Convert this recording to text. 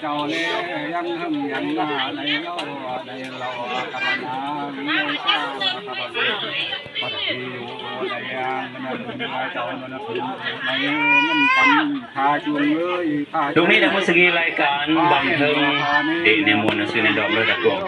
เจ้าเลี้ยงหึงยังหน้าในเล่าในเรากำลังมีชาตะวันปัดทิวในยางนั้นเจ้ามันพิมในเงินปันคาจุงเลยตรงนี้ทางมุสลิมรายการบันเทิงในมวลสื่อในดอกเลยตะกวง